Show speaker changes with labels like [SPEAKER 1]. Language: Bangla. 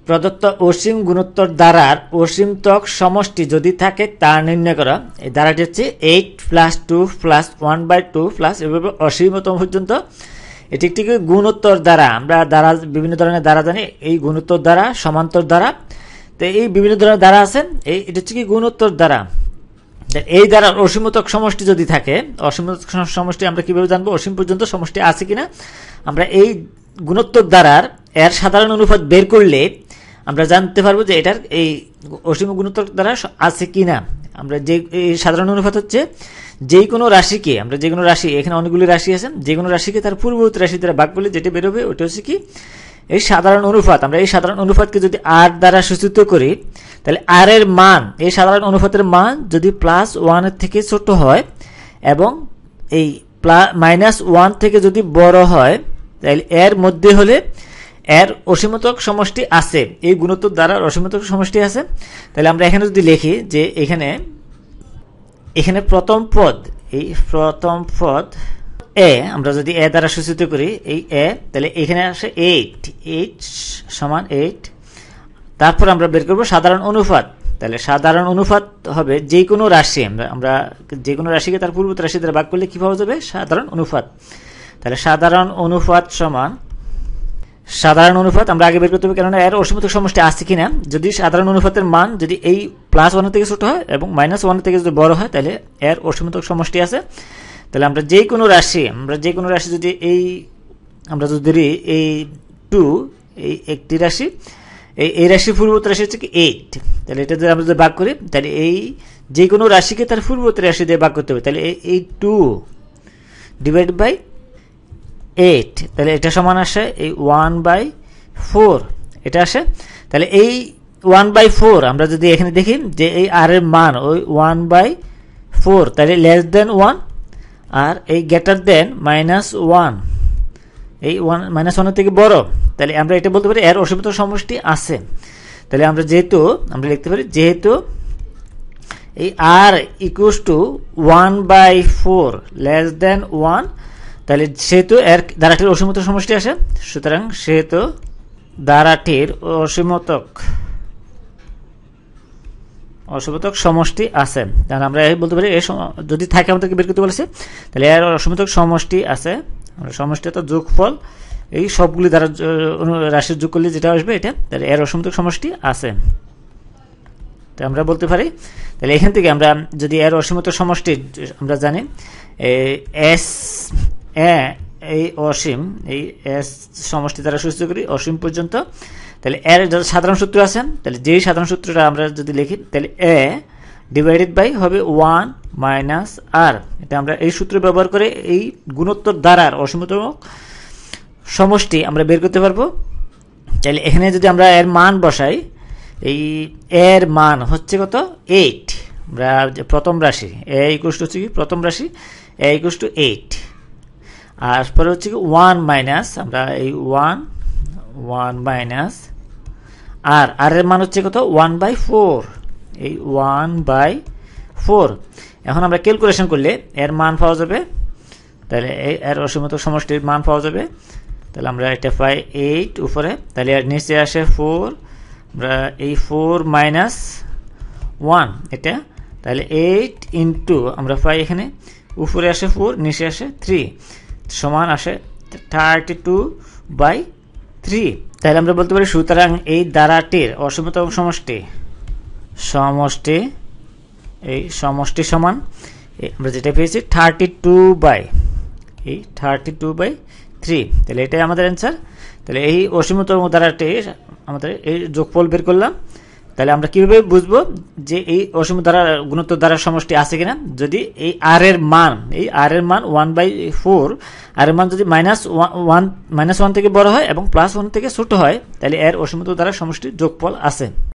[SPEAKER 1] প্রদত্ত অসীম গুণোত্তর দ্বারার অসীমতক সমষ্টি যদি থাকে তা নির্ণয় করা। এই দ্বারাটি হচ্ছে 8 + 2 + 1/2 প্লাস এভাবে অসীমতম পর্যন্ত। এটি একটি গুণোত্তর দ্বারা। আমরা দ্বারা বিভিন্ন ধরনের দ্বারা জানি, এই গুণোত্তর দ্বারা, সমান্তর দ্বারা, তো এই বিভিন্ন ধরনের দ্বারা আছে। এটা হচ্ছে কি গুণোত্তর দ্বারা। এই দ্বারা অসীমতক সমষ্টি যদি থাকে, অসীমতক সমষ্টি আমরা কিভাবে জানবো অসীম পর্যন্ত সমষ্টি আছে কিনা? আমরা এই গুণোত্তর দ্বারার এর সাধারণ অনুপাত বের করলে আমরা জানতে পারবো যে এটার এই অসীম গুণোত্তর দ্বারা আছে কিনা। আমরা যে এই সাধারণ অনুপাত হচ্ছে যে কোনো রাশিকে, আমরা যে কোনো রাশি, এখানে অনেকগুলি রাশি আছে, যে কোনো রাশিকে তার পূর্ববর্তী রাশি দ্বারা ভাগ করলে যেটা বেরোবে ওটা হচ্ছে কি এই সাধারণ অনুপাত। আমরা এই সাধারণ অনুপাতকে যদি আর দ্বারা সূচিত করি তাহলে আর এর মান, এই সাধারণ অনুপাতের মান যদি +1 এর থেকে ছোট হয় এবং এই -1 থেকে যদি বড় হয় তাহলে এর মধ্যে হলে এর অসীমতক সমষ্টি আছে। এই গুণোত্তর দ্বারা অসীমতক সমষ্টি আছে। তাহলে আমরা এখানে যদি লিখি যে এখানে প্রথম পদ, এই প্রথম পদ এ আমরা যদি এ দ্বারা সূচিত করি, এই এ, তাহলে এখানে আসে 8 সমান 8। তারপর আমরা বের করব সাধারণ অনুপাত। তাহলে সাধারণ অনুপাত হবে যে কোনো রাশি, আমরা যে কোনো রাশিকে তার পূর্ববর্তী রাশি দ্বারা ভাগ করলে কি পাওয়া যাবে? সাধারণ অনুপাত। তাহলে সাধারণ অনুপাত সমান, সাধারণ অনুপাত আমরা আগে বের করতে হবে কেননা এর অসীমতক সমষ্টি আছে কিনা। যদি সাধারণ অনুপাতের মান যদি এই +1 থেকে ছোট হয় এবং -1 থেকে যদি বড় হয় তাহলে এর অসীমতক সমষ্টি আছে। তাহলে আমরা যে কোনো রাশি যদি আমরা যদি ধরি এই 2, এই একটি রাশি, এই রাশির পূর্ববর্তী রাশি হচ্ছে কি 8। তাহলে এটা যদি আমরা যদি ভাগ করি তাহলে এই যে কোনো রাশিকে তার পূর্ববর্তী রাশি দিয়ে ভাগ করতে হবে। তাহলে এই 2 / 8, তাহলে এটা সমান আসে এই 1/4 এটা আসে। তাহলে এই 1/4 আমরা যদি এখানে দেখি যে এই আর এর মান ওই 1/4, তাহলে <1 আর এই <-1, এই -1 থেকে বড়। তাহলে আমরা এটা বলতে পারি এর অসীমতক সমষ্টি আছে। তাহলে আমরা লিখতে পারি যেহেতু এই r = 1/4 <1, তাহলে সেহেতু এর দ্বারাটির অসীমতক সমষ্টি আসে। সুতরাং সেহেতু দ্বারাটির অসীমতক সমষ্টি আছে। তাহলে আমরা বলতে পারি যদি থাকে আমাদেরকে বের করতে বলেছে, তাহলে এর অসীমতক সমষ্টি আছে। সমষ্টি তো যোগফল, এই সবগুলি দ্বারা রাশির যোগ করলে যেটা আসবে এটা, তাহলে এর অসীমতক সমষ্টি আছে। তো আমরা বলতে পারি তাহলে এখান থেকে আমরা যদি এর অসীমতক সমষ্টি আমরা জানি এস এই অসীম, এই এস সমষ্টি দ্বারা সূচিত করি অসীম পর্যন্ত। তাহলে এর যত সাধারণ সূত্র আছে, তাহলে যেই সাধারণ সূত্রটা আমরা যদি লিখি তাহলে a হবে 1 - r। এটা আমরা এই সূত্র ব্যবহার করে এই গুণোত্তর দ্বারার অসীমতম সমষ্টি আমরা বের করতে পারবো। তাহলে এখানে যদি আমরা এর মান বসাই, এই এর মান হচ্ছে কত? 8। আমরা প্রথম রাশি a হচ্ছে কি প্রথম রাশি a = 8, আর পরে হচ্ছে কি 1 মাইনাস, আমরা এই 1 আর এর মান হচ্ছে কত? 1/4, এই 1/4। এখন আমরা ক্যালকুলেশন করলে এর মান পাওয়া যাবে। তাহলে এর অসীমতক সমষ্টির মান পাওয়া যাবে। তাহলে আমরা এটা পাই 8 উপরে, তাহলে এর নিচে আসে 4, আমরা এই 4 - 1 এটা, তাহলে 8 ইন্টু আমরা পাই এখানে উপরে আসে 4, নিচে আসে 3, সমান আসে 32/3। তাহলে আমরা বলতে পারি সুতরাং এই দ্বারাটির অসীমতম সমষ্টি সমান আমরা যেটা পেয়েছি 32/3। তাহলে এটাই আমাদের অ্যান্সার। তাহলে এই অসীমতম দ্বারাটি আমাদের এই যোগফল বের করলাম। তাহলে আমরা কিভাবে বুঝবো যে এই অসীম দ্বারা গুণোত্তর দ্বারা সমষ্টি আছে কিনা? যদি এই r এর মান 1/4, r এর মান যদি -1 থেকে বড় হয় এবং +1 থেকে ছোট হয় তাহলে এর অসীমতম দ্বারা সমষ্টির যোগফল আছে।